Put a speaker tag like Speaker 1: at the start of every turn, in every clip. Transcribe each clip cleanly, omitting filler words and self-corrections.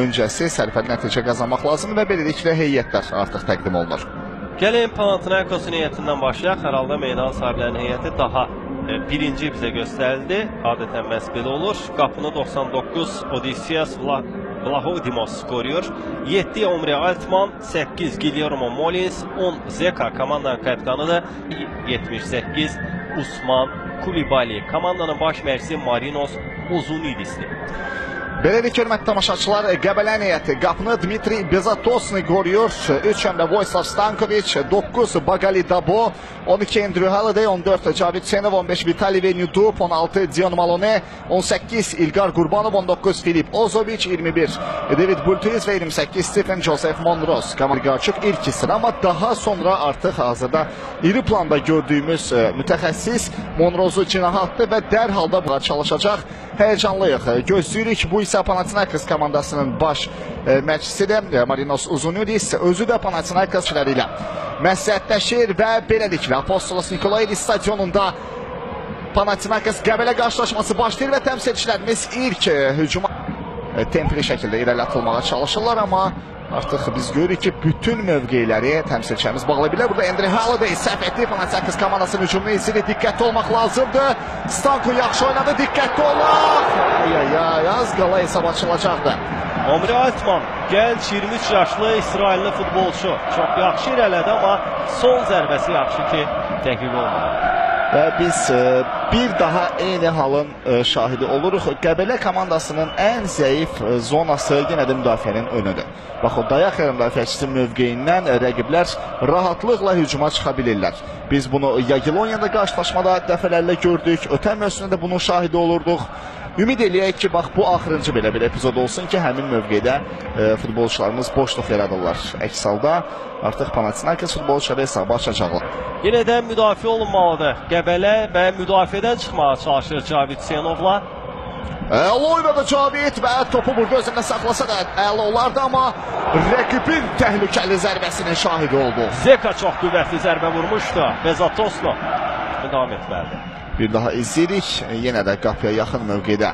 Speaker 1: öncəsi sərfəli nəticə qazanmaq lazımdır və beləliklə heyətlər artıq təqdim olunur.
Speaker 2: Gəlin Panathinaikosun heyətindən başlayaq. Hər halda meydan sahiblərinin heyəti daha birinci bizə göstərildi. Adətən məhz belə olur. Qapını 99 Odysseas Vlahodimos qoruyur. 7 Omri Altman, 8 Guillermo Molins, 10 Zeka komandanın kapitanıdır. 78 Usman Kulibali. Komandanın baş məşqçisi Marinos Ozunidis'dir.
Speaker 1: Beləliklə, hörmətli tamaşaçılar, Qəbələ heyəti qapını Dmitri Bezatosni qoruyur. 3 Əmrə Voyslav Stankovic, 9 Bagali Dabo, 12 Andrew Halliday, 14 Cavid Senov, 15 Vitali Venyudub, 16 Dion Malone, 18 İlqar Qurbanov, 19 Filip Ozovic, 21 David Bultuiz və 28 Stephen Joseph Monros. Qamarqarçıq ilk sıra, amma daha sonra artıq hazırda iri planda gördüyümüz mütəxəssis Monrozu cinaha atdı və dərhalda buna çalışacaq. Həyəcanlıyıq. Gözləyirik. Bu isə Panathinaikos komandasının baş məşqçisidir. Marinos Uzunidis özü də Panathinaikos kişiləri ilə məsləhətləşir və beləliklə Apostolos Nikolaidis stadionunda Panathinaikos Qəbələ qarşılaşması başlayır və təmsilçilərimiz ilk hücuma templi şəkildə irəliatılmağa çalışırlar, amma artıq biz görürük ki, bütün mövqeləri təmsilçimiz bağlaya bilər. Burada Andrew Halliday səhv etdi. Panathinaikos komandasının hücumunu izləyir. Diqqətli olmaq lazımdır. Stanko yaxşı oynadı. Diqqətli olaq. Az qala hesab açılacaqdı.
Speaker 2: Omri Altman, gənc 23 yaşlı İsrailli futbolçu. Çox yaxşı irələdi, amma son zərbəsi yaxşı ki, dəqiq olmadı.
Speaker 1: Və biz bir daha eyni halın şahidi oluruq. Qəbələ komandasının ən zəif zonası yenə də müdafiənin önüdür. Bax, o dayaq yarı müdafiəçisi mövqeyindən rəqiblər rahatlıqla hücuma çıxa bilirlər. Biz bunu Yagellonia'da qarşılaşmada dəfələrlə gördük. Ötən mövsümdə də bunun şahidi olurduq. Ümid eləyək ki, bax, bu axırıncı belə bir epizod olsun ki, həmin mövqedə futbolçularımız boşluq yaradırlar. Əks halda artıq Panathinaikos futbolçuları hesabı açacaqlar.
Speaker 2: Yenə də müdafiə olunmalıdır. Qəbələ və müdafiədən çıxmağa çalışır Cavid Senovla.
Speaker 1: Əla oynadı Cavid və topu burada özündə saxlasa da əla olardı, amma rəqibin təhlükəli zərbəsinin şahidi oldu.
Speaker 2: Zeka çox qüvvətli zərbə vurmuşdu. Bezatosla davam etməlidir.
Speaker 1: Bir daha izləyirik. Yenə də qapıya yaxın mövqedə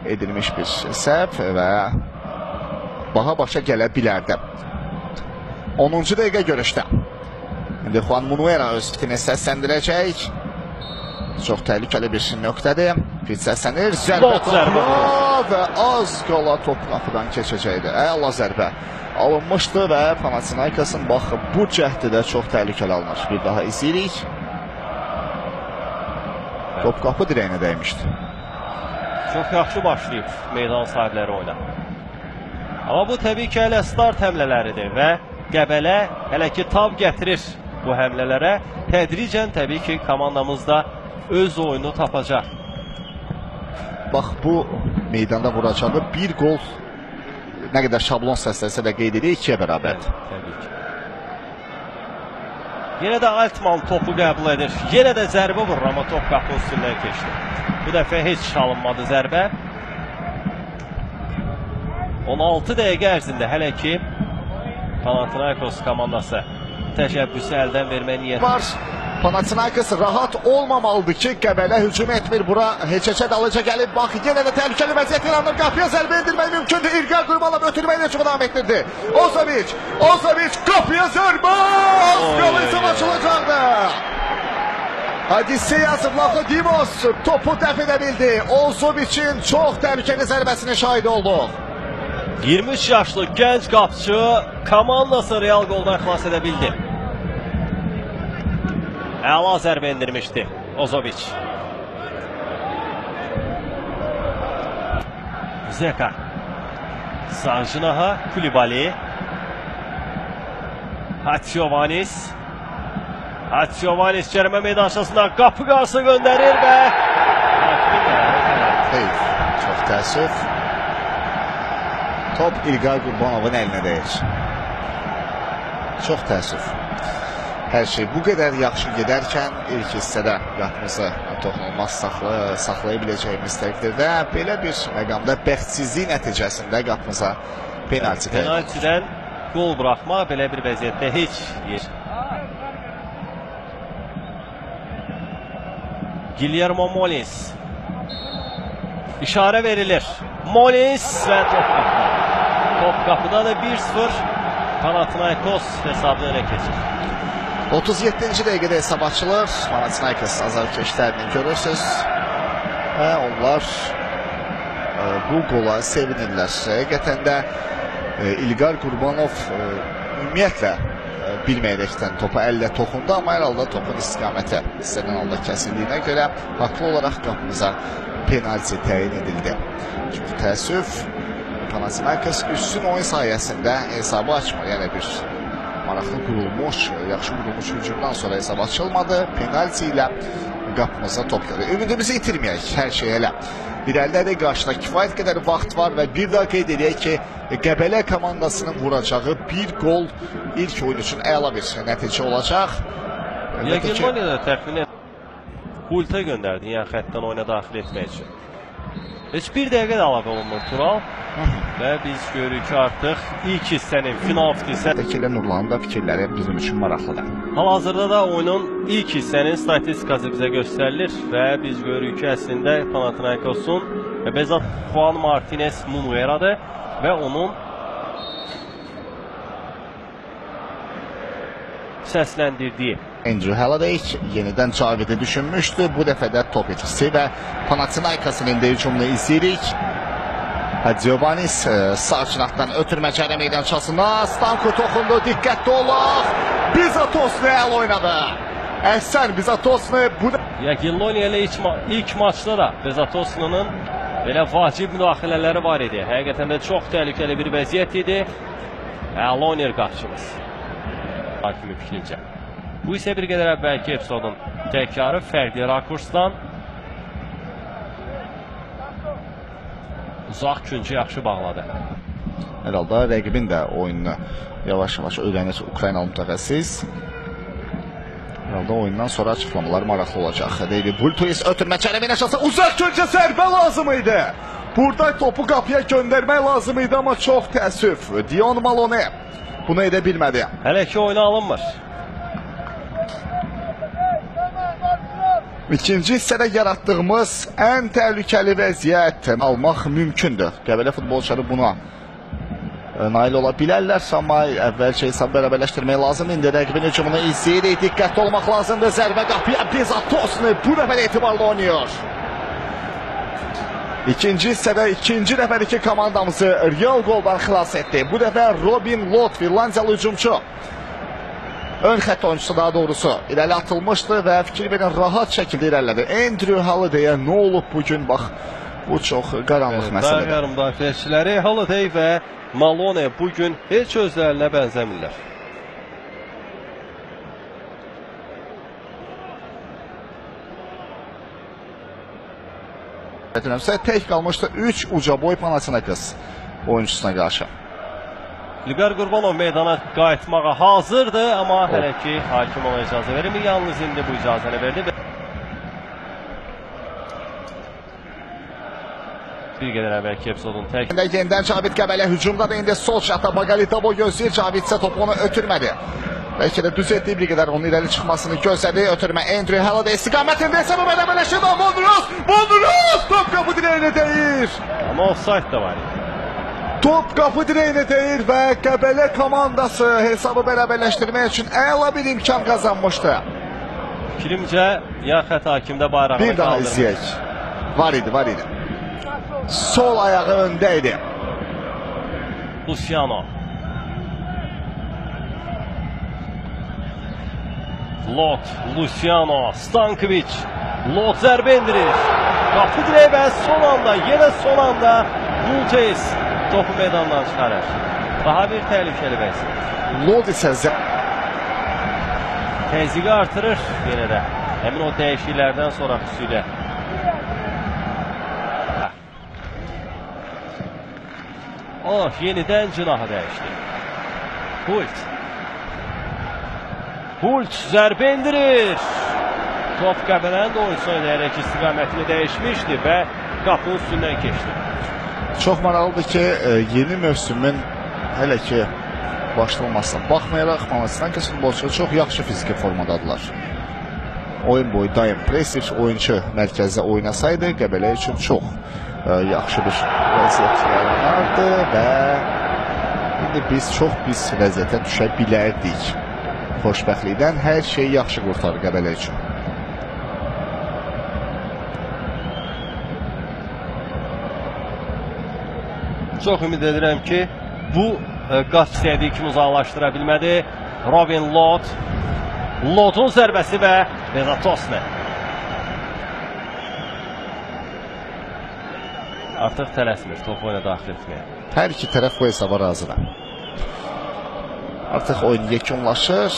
Speaker 1: edilmiş bir səhv və baha başa gələ bilərdi. 10-cu dəqiqə görüşdə. İndi Juan Munuera öz fitini səsləndirəcək. Çox təhlükəli bir nöqtədir. Fit səslənir. Zərbə topu və az qala top qapıdan keçəcəkdir. Əla zərbə alınmışdı və Panathinaikos'un bax, bu cəhdi də çox təhlükəli alınır. Bir daha izləyirik. Top qapı dirəyinə dəymişdi.
Speaker 2: Çox yaxşı başlayıb meydan sahibləri oyuna. Amma bu təbii ki, hələ start həmlələridir və Qəbələ hələ ki tab gətirir bu həmlələrə. Tədricən təbii ki, komandamızda öz oyunu tapacaq.
Speaker 1: Bax, bu meydanda vuracağı bir gol nə qədər şablon səsləsə də qeyd edir, 2-yə bərabərdir.
Speaker 2: Təbii ki. Yenə də Altman topu qəbul edir. Yenə də zərbə vurur, amma top qapı üstündən keçdi. Bu dəfə heç çalınmadı zərbə. 16 dəqiqə ərzində hələ ki Panathinaikos komandası təşəbbüsü əldən vermə niyyəti
Speaker 1: var. Panathinaikos rahat olmamalıdır ki, Qəbələ hücum etmir. Bura heç-heçə dalıca gəlib. Bax, yenə də təhlükəli vəziyyət yaranır. Qapıya zərbə endirmək mümkündür. İlqar Qurbanov ötürməklə çox davam etdirdi. Ozovic qapıya zərbə! Qapı hesab açılacaqdı. Odysseas Vlahodimos topu dəf edə bildi. Ozovic'in çox təhlükəli zərbəsinin şahidi oldu.
Speaker 2: 23 yaşlı gənc qapçı komandası Real qoldan xilas edə bildi. Əla zərbə endirmişdi Ozovic. Zeka. Sanjinaha, Kulibali. Hatsiovanis cərəmə meydançasında qapı qarşısına göndərir və
Speaker 1: çox təəssüf. Top İlqar Qurbanovun əlinə dəyir. Çox təəssüf. Hər şey bu qədər yaxşı gedərkən ilk hissədə qapımızı toxunulmaz saxlaya biləcəyimiz təqdirdə belə bir məqamda bəxtsizlik nəticəsində qapımıza penalti təyin.
Speaker 2: Penaltidən qol buraxmaq belə bir vəziyyətdə heç yer. Guillermo Molins. İşarə verilir. Molins və top qapıda. Top qapıda da 1-0. Panathinaikos hesabını öne keçir.
Speaker 1: 37-ci dəqiqədə hesab açılır. Panathinaikos azarkeşlərini görürsünüz. Və onlar bu qola sevinirlər. Həqiqətən də İlqar Qurbanov ümumiyyətlə bilməyərəkdən topa əllə toxundu, amma hər halda topun istiqaməti istənilən halda kəsildiyinə görə haqlı olaraq qapımıza penalti təyin edildi. Çox təəssüf, Panathinaikos üstün oyun sayəsində hesabı açmır. Yəni bir maraqlı qurulmuş, yaxşı qurulmuş hücumdan sonra hesab açılmadı. Penalti ilə qapımıza top gəlir. Ümidimizi itirməyək, hər şey elə. İrəlidə qarşıda kifayət qədər vaxt var və bir daha qeyd edək ki, Qəbələ komandasının vuracağı bir qol ilk oyun üçün əla bir nəticə olacaq.
Speaker 2: Yəqinmaniyə də təxminən Hult'a göndərdi, yəni xəttdən oyuna daxil etmək üçün. Heç bir dəqiqə də əlavə olunur Tural və biz görürük ki, artıq ilk hissənin final hissəsi.
Speaker 1: Təkillə Nurlanın da fikirləri bizim üçün maraqlıdır.
Speaker 2: Hal-hazırda da oyunun ilk hissənin statistikası bizə göstərilir və biz görürük ki, əslində Panathinaikos'un Bezat Juan Martinez Munueradır və onun səsləndirdiyi
Speaker 1: Andrew Halliday yenidən Cavidi düşünmüşdü. Bu dəfə də top etkisi və Panathinaikos'un indi hücumunu izləyirik. Giovannis sağ cinahdan ötürmə cərə meydançasına. Stanko toxundu, diqqətli olaq. Bizatosnu əl oynadı. Əhsən Bizatosnu.
Speaker 2: Yəqinloniya ilə ilk maçda da Bizatosnu'nun belə vacib müdaxilələri var idi. Həqiqətən də çox təhlükəli bir vəziyyət idi. Əla oynar qapçımız. Hakimi fikrincə. Bu isə bir qədər əvvəlki epizodun təkrarı fərqli rakursdan. Uzaq küncü yaxşı bağladı.
Speaker 1: Hər halda rəqibin də oyununu yavaş-yavaş öyrənir Ukraynalı mütəxəssis. Hər halda oyundan sonra açıqlamalar maraqlı olacaq. David Bultuis ötürmə çərəmin aşağısı uzaq küncə zərbə lazım idi. Burada topu qapıya göndərmək lazım idi, amma çox təəssüf. Dion Malone bunu edə bilmədi.
Speaker 2: Hələ ki oyuna alınmır.
Speaker 1: İkinci hissədə yaratdığımız ən təhlükəli vəziyyət almaq mümkündür. Qəbələ futbolçuları buna nail ola bilərlər, amma əvvəlcə hesab bərabərləşdirmək lazım. İndi rəqibin hücumunu izləyirik, diqqətli olmaq lazımdır. Zərbə qapıya Bizatosnu bu dəfə etibarlı oynuyor. İkinci hissədə ikinci dəfədir ki, komandamızı real qoldan xilas etdi. Bu dəfə Robin Lod, Finlandiyalı hücumçu. Ön xətt oyuncusu daha doğrusu irəli atılmışdı və fikir verin rahat şəkildə irəlilədi. Andrew Halliday-ə nə olub bugün? Bax, bu çox qaranlıq məsələdir.
Speaker 2: Bəqər müdafiəçiləri Halliday və Malone bugün heç özlərinə bənzəmirlər.
Speaker 1: Tək qalmışdı 3 ucaboy Panathinaikos oyuncusuna qarşı.
Speaker 2: İlqar Qurbanov meydana qayıtmağa hazırdır, amma hələ ki hakim ona icazə vermir. Yalnız indi bu icazəni verdi. Bir qədər əvvəlki epizodun təkində.
Speaker 1: Yenidən Cavid Qəbələ hücumda da indi sol şahta Bagali Dabo gözləyir. Cavid isə topu onu ötürmədi. Bəlkə də düz etdiyi bir qədər onun irəli çıxmasını gözlədi. Ötürmə Andrew Halliday istiqamətində isə bu bərabərləşir. Bonduros! Top qapı dirəyinə deyir.
Speaker 2: Amma offside da var idi.
Speaker 1: Top qapı dirəyinə deyir və Qəbələ komandası hesabı bərabərləşdirmək üçün əla bir imkan qazanmışdı.
Speaker 2: Fikrimcə, yan xətt hakimdə bayrağını
Speaker 1: bir daha izləyək. Var idi. Sol ayağı öndə idi.
Speaker 2: Luciano. Lot, Luciano, Stankovic. Lot zərbə endirir. Qapı direği və yenə son anda Bulteis topu meydandan çıxarır. Daha bir təhlükəli vəziyyət.
Speaker 1: Lot isə
Speaker 2: təzyiqi artırır yenə də. Həmin o dəyişikliklərdən sonra xüsusilə. Yenidən cinahı dəyişdi. Hult zərbə endirir. Top Qəbələnin oyunçusuna edərək istiqamətini dəyişmişdi və qapının üstündən keçdi.
Speaker 1: Çox maraqlıdır ki, yeni mövsümün hələ ki başlanmasına baxmayaraq Panathinaikos futbolçuları çox yaxşı fiziki formadadılar. Oyun boyu daim pressif oyuncu mərkəzdə oynasaydı Qəbələ üçün çox yaxşı bir vəziyyət yaranardı və İndi biz çox pis vəziyyətə düşə bilərdik. Xoşbəxtlikdən hər şey yaxşı qurtarır Qəbələ üçün.
Speaker 2: Çox ümid edirəm ki, bu qat istədiyi kimi uzaqlaşdıra bilmədi. Robin Lod. Lod'un zərbəsi və Bezatosni. Artıq tələsmir top oyuna daxil etməyə.
Speaker 1: Hər iki tərəf bu hesaba razıdır. Artıq oyun yekunlaşır.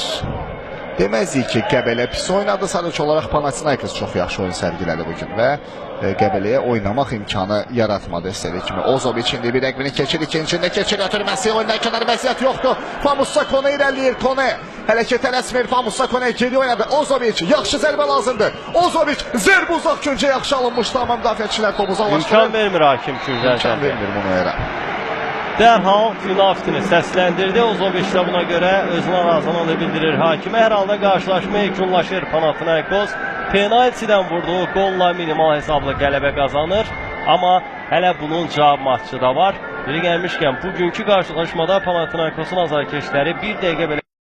Speaker 1: Deməzdik ki, Qəbələ pis oynadı. Sadəcə olaraq Panathinaikos çox yaxşı oyun sərgilədi bugün və Qəbələyə oynamaq imkanı yaratmadı istədiyi kimi. Ozoviç indi bir rəqbini keçir, ikincində keçir, ötürməsi, oyundan kənar vəziyyət yoxdur. Famusa Kone irəliyir, Kone hələ ki tələsmir, Famusa Kone geri oynadı. Ozoviç, yaxşı zərbə lazımdır. Ozoviç, zərbə uzaq küncə yaxşı alınmışdı, amma müdafiəçilər topu uzaqlaşdırır.
Speaker 2: İmkan vermir hakim küncdən.
Speaker 1: İmkan vermir Munoyerə.
Speaker 2: Dərhal Günaftini səsləndirdi. Ozoviç də buna görə öz narazılığını bildirir hakimə. Hər halda qarşılaşma yekunlaşır. Panathinaikos penaltidən vurduğu qolla minimal hesabla qələbə qazanır. Amma hələ bunun cavab matçı da var. Biri gəlmişkən bugünkü qarşılaşmada Panathinaikosun azarkeşləri bir dəqiqə belə